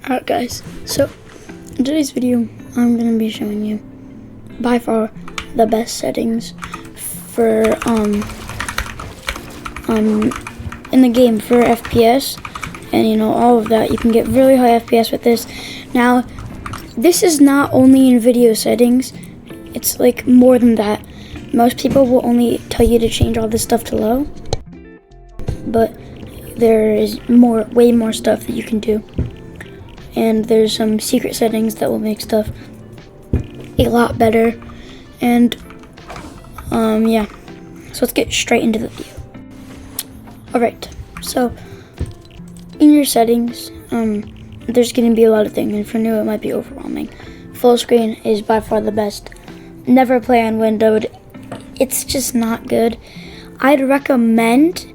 Alright guys, so in today's video I'm going to be showing you by far the best settings for in the game for FPS and all of that. You can get really high FPS with this. Now this is not only in video settings, it's like more than that. Most people will only tell you to change all this stuff to low, but there is way more stuff that you can do. And there's some secret settings that will make stuff a lot better. And yeah, so let's get straight into the video. Alright, so in your settings, there's going to be a lot of things, and for new it might be overwhelming. Full screen is by far the best. Never play on windowed. It's just not good. I'd recommend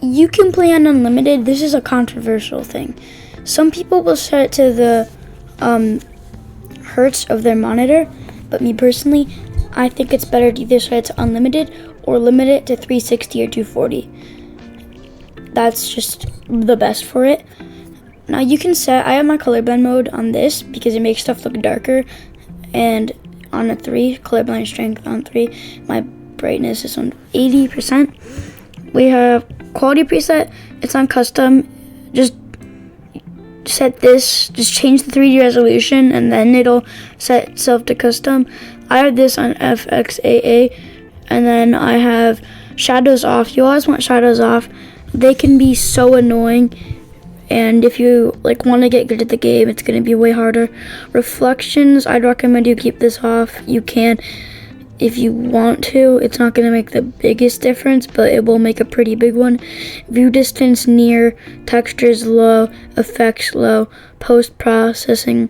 you can play on unlimited. This is a controversial thing. Some people will set it to the hertz of their monitor, but me personally, I think it's better to either set it to unlimited or limit it to 360 or 240. That's just the best for it. Now you can set, I have my colorblind mode on this because it makes stuff look darker, and on a 3, colorblind strength on 3, my brightness is on 80%. We have quality preset, it's on custom. Just set this, just change the 3D resolution and then it'll set itself to custom. I have this on FXAA, and then I have shadows off. You always want shadows off. They can be so annoying, and if you want to get good at the game, it's going to be way harder. Reflections, I'd recommend you keep this off. You can if you want to. It's not going to make the biggest difference, but it will make a pretty big one. View distance near, textures low, effects low, post-processing.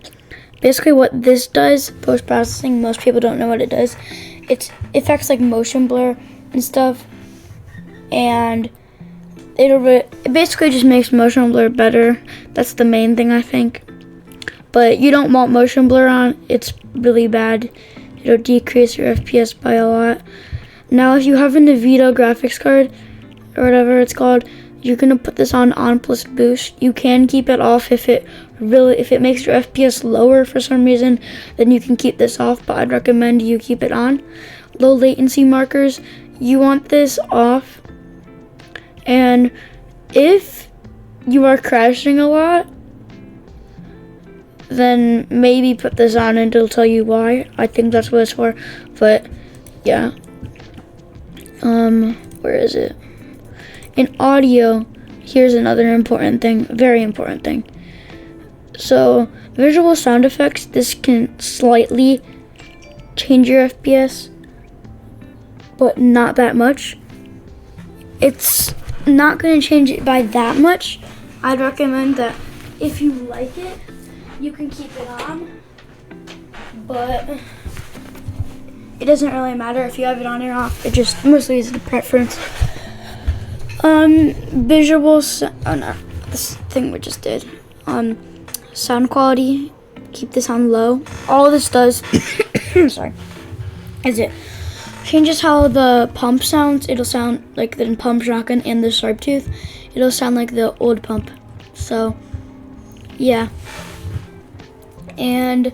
Basically what this does, post-processing, most people don't know what it does. It affects like motion blur and stuff, and it basically just makes motion blur better. That's the main thing, I think. But you don't want motion blur on. It's really bad. It'll decrease your FPS by a lot. Now if you have a Nvidia graphics card or whatever it's called, you're gonna put this on plus boost. You can keep it off if it makes your FPS lower for some reason, then you can keep this off, but I'd recommend you keep it on. Low latency markers, you want this off. And if you are crashing a lot, then maybe put this on and it'll tell you why. I think that's what it's for, but yeah. Where is it? In audio, here's another important thing, very important thing. So, visual sound effects, this can slightly change your FPS, but not that much. It's not going to change it by that much. I'd recommend that if you like it, you can keep it on, but it doesn't really matter if you have it on or off. It just mostly is the preference. This thing we just did. Sound quality, keep this on low. All this does, sorry, is it changes how the pump sounds. It'll sound like the pump shotgun and the sharp tooth. It'll sound like the old pump. So, yeah. And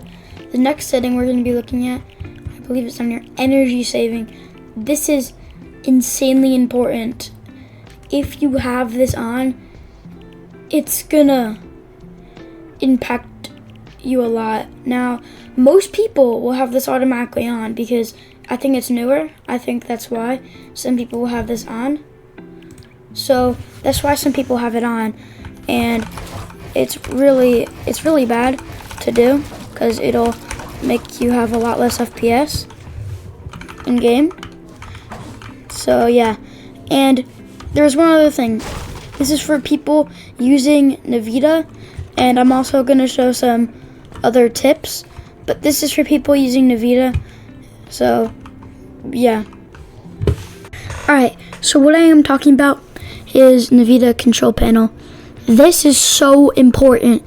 the next setting we're going to be looking at, I believe it's on your energy saving. This is insanely important. If you have this on, it's gonna impact you a lot. Now, most people will have this automatically on because I think it's newer. I think that's why some people will have this on. So that's why some people have it on, and it's really bad to do because it'll make you have a lot less FPS in game. So yeah, and there's one other thing. This is for people using Nvidia, and I'm also going to show some other tips, but this is for people using Nvidia. So yeah. Alright, so what I am talking about is Nvidia control panel. This is so important.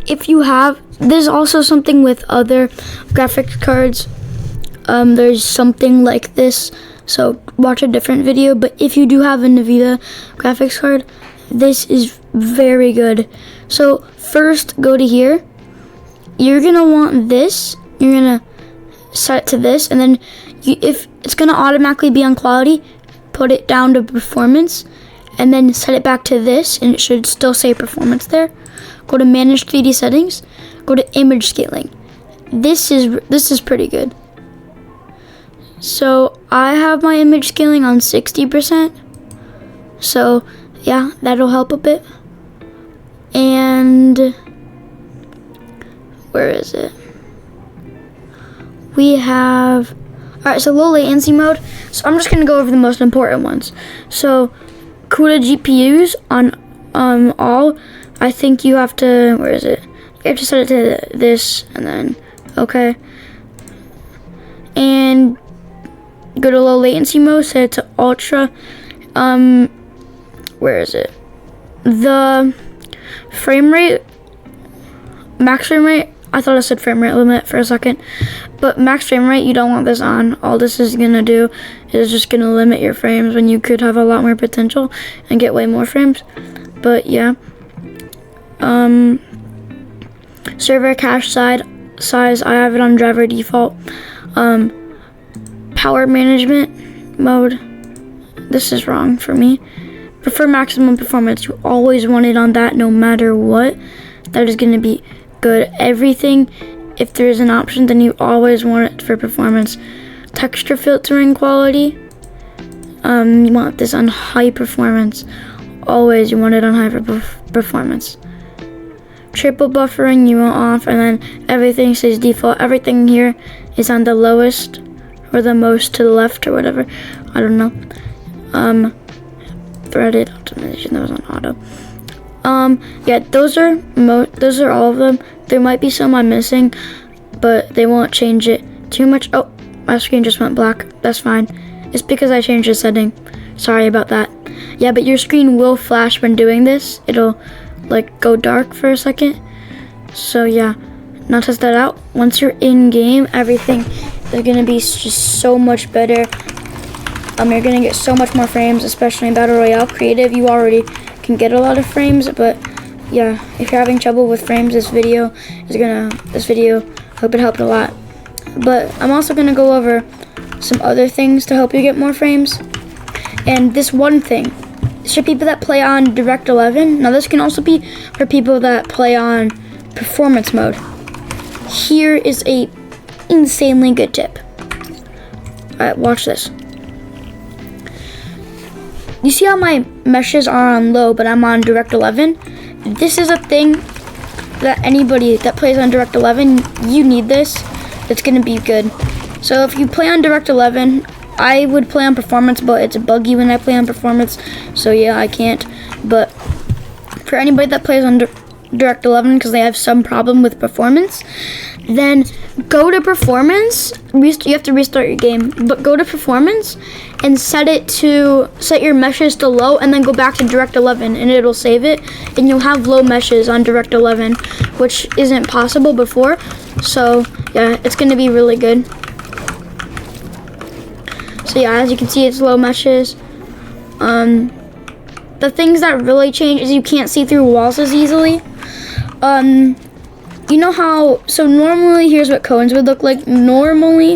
If you have, there's also something with other graphics cards. There's something like this, so watch a different video. But if you do have a Nvidia graphics card, this is very good. So first go to here. You're gonna want this. You're gonna set it to this, and then if it's gonna automatically be on quality, put it down to performance, and then set it back to this, and it should still say performance there. Go to manage 3D settings. Go to image scaling. This is pretty good. So I have my image scaling on 60%. So yeah, that'll help a bit. And where is it? We have, all right, so low latency mode. So I'm just gonna go over the most important ones. So CUDA GPUs on all, I think you have to, where is it? You have to set it to this, and then okay. And go to low latency mode, set it to ultra. Where is it? The frame rate, max frame rate, I thought I said frame rate limit for a second, but max frame rate, you don't want this on. All this is gonna do is just gonna limit your frames when you could have a lot more potential and get way more frames. But yeah. Server cache size, I have it on driver default. Power management mode, this is wrong for me. Prefer maximum performance. You always want it on that no matter what. That is going to be good. Everything, if there's an option, then you always want it for performance. Texture filtering quality, you want this on high performance. Always you want it on high performance. Triple buffering you want off, and then everything stays default. Everything here is on the lowest or the most to the left or whatever. I don't know. Threaded optimization, that was on auto. Yeah, those are all of them. There might be some I'm missing, but they won't change it too much. Oh, my screen just went black. That's fine. It's because I changed the setting. Sorry about that. Yeah, but your screen will flash when doing this. It'll like go dark for a second. So yeah, now test that out. Once you're in game, everything is gonna be just so much better. You're gonna get so much more frames, especially in Battle Royale. Creative, you already can get a lot of frames, but yeah, if you're having trouble with frames, this video, I hope it helped a lot. But I'm also gonna go over some other things to help you get more frames. And this one thing, for people that play on Direct 11, now this can also be for people that play on performance mode. Here is a insanely good tip. Alright, watch this. You see how my meshes are on low, but I'm on Direct 11? This is a thing that anybody that plays on Direct 11, you need this. It's gonna be good. So if you play on Direct 11, I would play on performance, but it's buggy when I play on performance, so yeah, I can't. But for anybody that plays on Direct 11 because they have some problem with performance, then go to performance. You have to restart your game, but go to performance and set your meshes to low, and then go back to Direct 11, and it'll save it, and you'll have low meshes on Direct 11, which isn't possible before. So yeah, it's gonna be really good. So yeah, as you can see, it's low meshes. The things that really change is you can't see through walls as easily. You know how, so normally here's what cones would look like. Normally,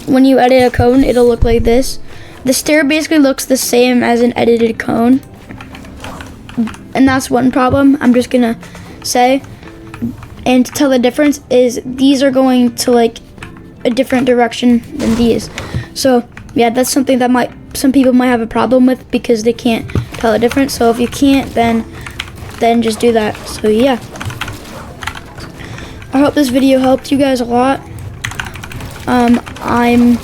when you edit a cone, it'll look like this. The stair basically looks the same as an edited cone. And that's one problem, I'm just gonna say. And to tell the difference is these are going to like a different direction than these. So yeah, that's something that some people might have a problem with because they can't tell the difference. So if you can't, then just do that. So yeah, I hope this video helped you guys a lot. I'm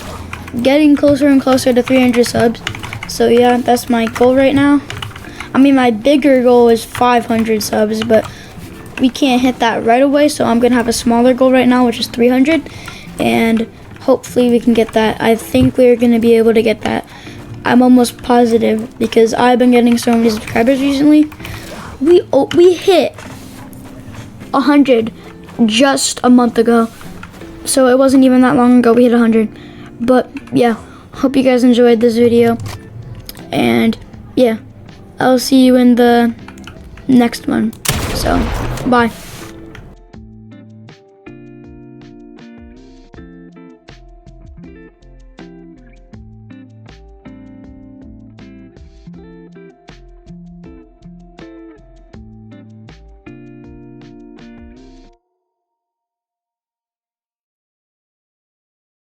getting closer and closer to 300 subs. So yeah, that's my goal right now. I mean, my bigger goal is 500 subs, but we can't hit that right away. So I'm gonna have a smaller goal right now, which is 300, and hopefully we can get that. I think we're gonna be able to get that. I'm almost positive because I've been getting so many subscribers recently. We hit 100 just a month ago, so it wasn't even that long ago we hit 100. But yeah, hope you guys enjoyed this video, and yeah, I'll see you in the next one. So So, bye.